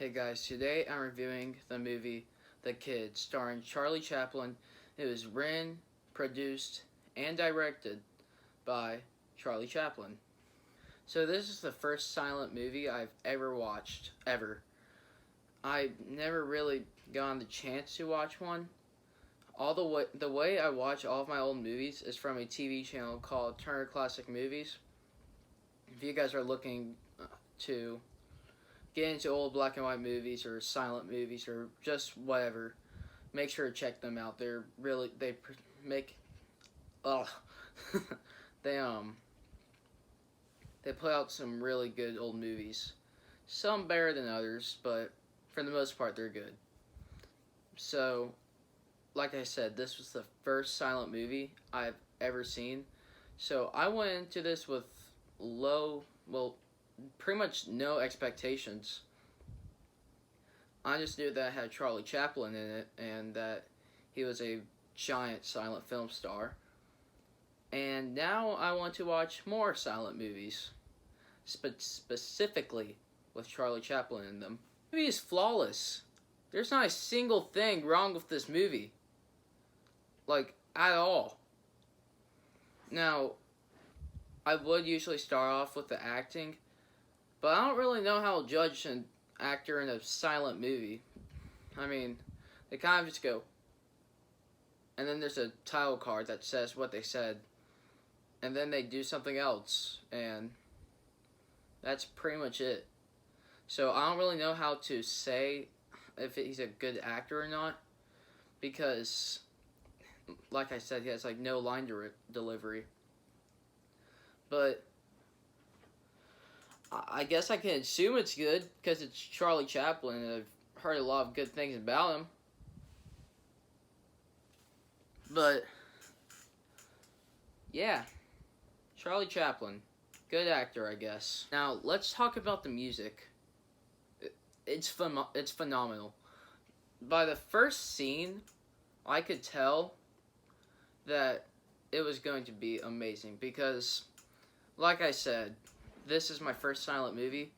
Hey guys, today I'm reviewing the movie The Kid, starring Charlie Chaplin. It was written, produced, and directed by Charlie Chaplin. So this is the first silent movie I've ever watched, ever. I never really gotten the chance to watch one. The way I watch all of my old movies is from a TV channel called Turner Classic Movies. If you guys are looking to get into old black and white movies or silent movies or just whatever, make sure to check them out. Make ugh they they put out some really good old movies. Some better than others, but for the most part they're good. So, like I said, this was the first silent movie I've ever seen. So I went into this with pretty much no expectations. I just knew that it had Charlie Chaplin in it and that he was a giant silent film star. And now I want to watch more silent movies, specifically with Charlie Chaplin in them. The movie is flawless. There's not a single thing wrong with this movie. Like, at all. Now, I would usually start off with the acting, but I don't really know how to judge an actor in a silent movie. I mean, they kind of just go, and then there's a title card that says what they said, and then they do something else, and that's pretty much it. So I don't really know how to say if he's a good actor or not, because, like I said, he has like no line delivery. But I guess I can assume it's good because it's Charlie Chaplin and I've heard a lot of good things about him. But yeah, Charlie Chaplin, good actor, I guess. Now let's talk about the music. It's phenomenal. By the first scene, I could tell that it was going to be amazing because, like I said, this is my first silent movie,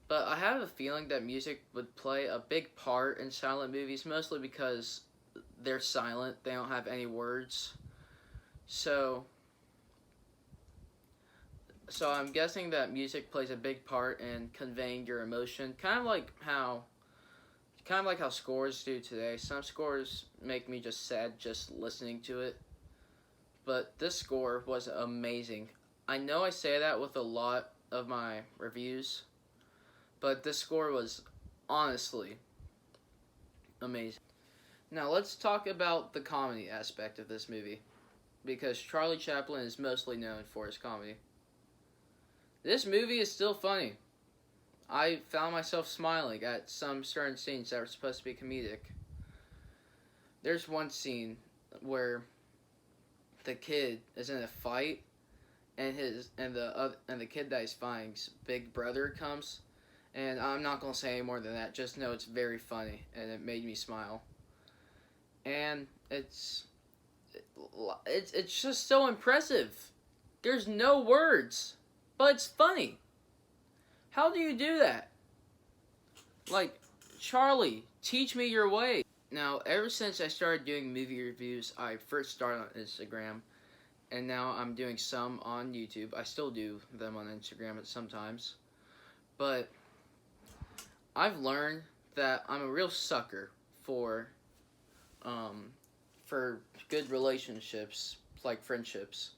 but I have a feeling that music would play a big part in silent movies, mostly because they're silent, they don't have any words. So I'm guessing that music plays a big part in conveying your emotion, kind of like how scores do today. Some scores make me just sad just listening to it, but this score was amazing. I know I say that with a lot of my reviews, but this score was honestly amazing. Now let's talk about the comedy aspect of this movie, because Charlie Chaplin is mostly known for his comedy. This movie is still funny. I found myself smiling at some certain scenes that were supposed to be comedic. There's one scene where the kid is in a fight, and the kid that he's fighting's big brother comes, and I'm not gonna say any more than that. Just know it's very funny, and it made me smile. And it's just so impressive. There's no words, but it's funny. How do you do that? Like, Charlie, teach me your way. Now, ever since I started doing movie reviews, I first started on Instagram, and now I'm doing some on YouTube. I still do them on Instagram sometimes. But I've learned that I'm a real sucker for good relationships, like friendships.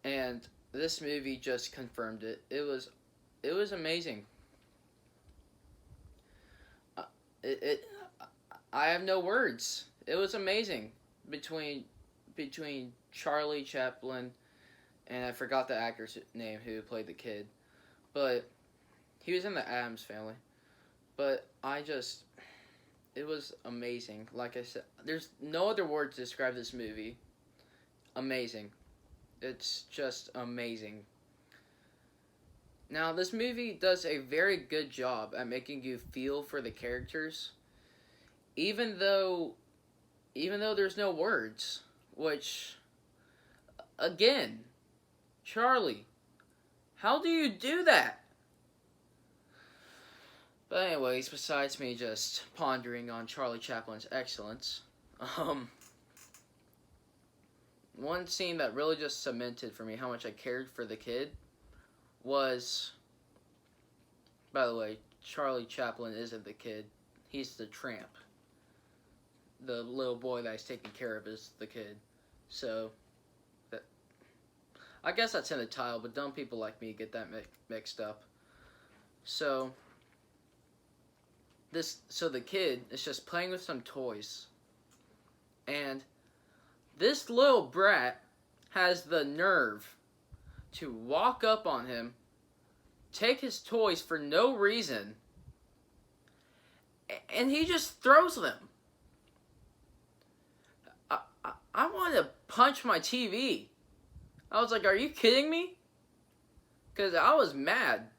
And this movie just confirmed it. It was amazing. I have no words. It was amazing between Charlie Chaplin and I forgot the actor's name who played the kid, but he was in the Addams Family. But it was amazing. Like I said, there's no other word to describe this movie. Amazing. It's just amazing. Now, this movie does a very good job at making you feel for the characters, even though there's no words, which, again, Charlie, how do you do that? But anyways, besides me just pondering on Charlie Chaplin's excellence, one scene that really just cemented for me how much I cared for the kid was, by the way, Charlie Chaplin isn't the kid, he's the tramp. The little boy that he's taking care of is the kid. So, I guess that's in the title, but dumb people like me get that mixed up. So the kid is just playing with some toys, and this little brat has the nerve to walk up on him, take his toys for no reason, and he just throws them. I wanted to punch my TV. I was like, are you kidding me? Because I was mad.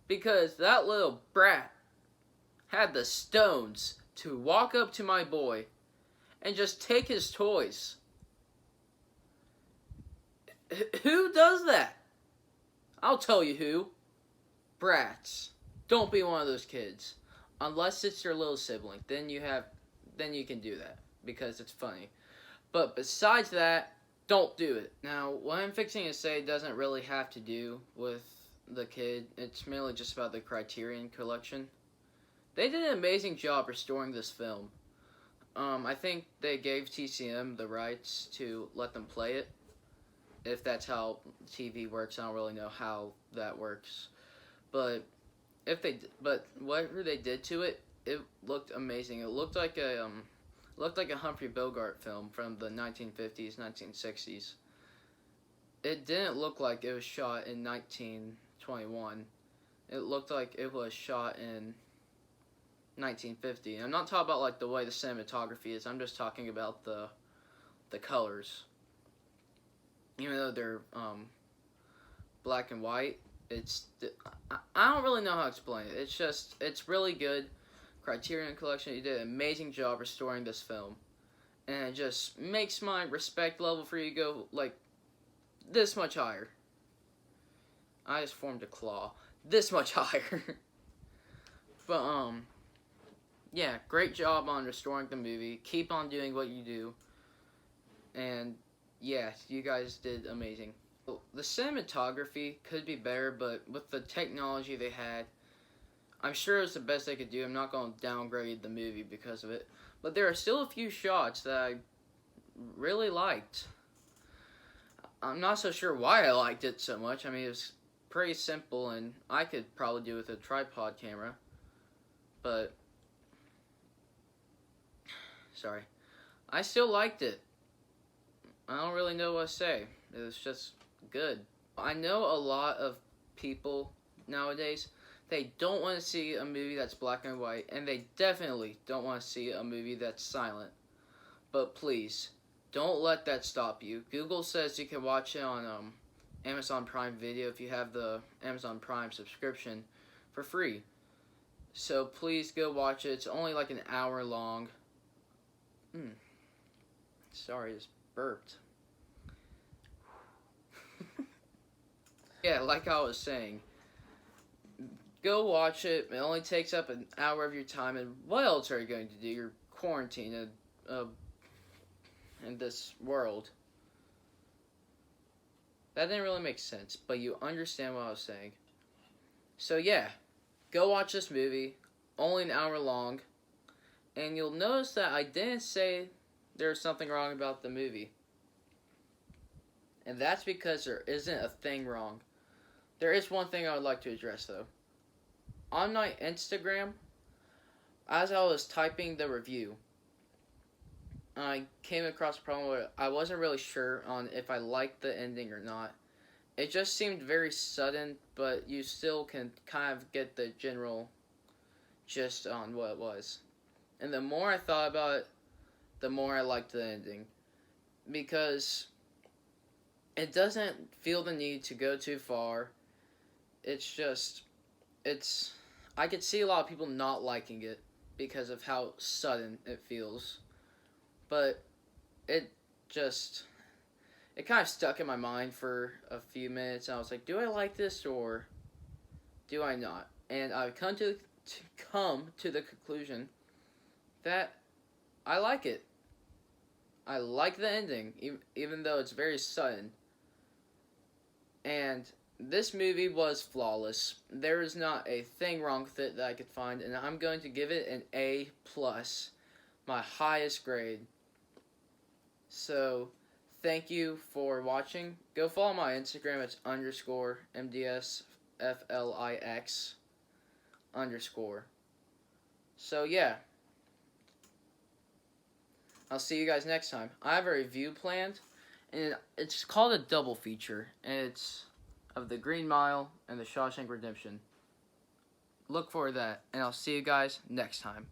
Because that little brat had the stones to walk up to my boy and just take his toys. Who does that? I'll tell you who. Brats. Don't be one of those kids. Unless it's your little sibling. Then you can do that. Because it's funny. But besides that, don't do it. Now, what I'm fixing to say doesn't really have to do with the kid. It's mainly just about the Criterion Collection. They did an amazing job restoring this film. I think they gave TCM the rights to let them play it. If that's how TV works, I don't really know how that works. But whatever they did to it, it looked amazing. It looked like a Humphrey Bogart film from the 1950s, 1960s. It didn't look like it was shot in 1921. It looked like it was shot in 1950. I'm not talking about like the way the cinematography is. I'm just talking about the colors. Even though they're black and white, I don't really know how to explain it. It's really good. Criterion Collection, you did an amazing job restoring this film, and it just makes my respect level for you go like this much higher. I just formed a claw. This much higher. But yeah, great job on restoring the movie. Keep on doing what you do. And yeah, you guys did amazing. The cinematography could be better, but with the technology they had, I'm sure it's the best they could do. I'm not going to downgrade the movie because of it. But there are still a few shots that I really liked. I'm not so sure why I liked it so much. I mean, it was pretty simple, and I could probably do it with a tripod camera. But, sorry. I still liked it. I don't really know what to say. It was just good. I know a lot of people nowadays, they don't want to see a movie that's black and white, and they definitely don't want to see a movie that's silent. But please, don't let that stop you. Google says you can watch it on Amazon Prime Video if you have the Amazon Prime subscription for free. So please go watch it. It's only like an hour long. Sorry, I just burped. Yeah, like I was saying, go watch it. It only takes up an hour of your time. And what else are you going to do? You're quarantined in this world. That didn't really make sense, but you understand what I was saying. So yeah, go watch this movie. Only an hour long. And you'll notice that I didn't say there's something wrong about the movie. And that's because there isn't a thing wrong. There is one thing I would like to address, though. On my Instagram, as I was typing the review, I came across a problem where I wasn't really sure on if I liked the ending or not. It just seemed very sudden, but you still can kind of get the general gist on what it was. And the more I thought about it, the more I liked the ending. Because it doesn't feel the need to go too far. I could see a lot of people not liking it because of how sudden it feels. But it kind of stuck in my mind for a few minutes, and I was like, do I like this or do I not? And I've come to come to the conclusion that I like it. I like the ending, even though it's very sudden. And this movie was flawless. There is not a thing wrong with it that I could find, and I'm going to give it an A+, my highest grade. So, thank you for watching. Go follow my Instagram. It's _MDSFLIX_. So, yeah. I'll see you guys next time. I have a review planned, and it's called a double feature, and it's of The Green Mile and The Shawshank Redemption. Look for that, and I'll see you guys next time.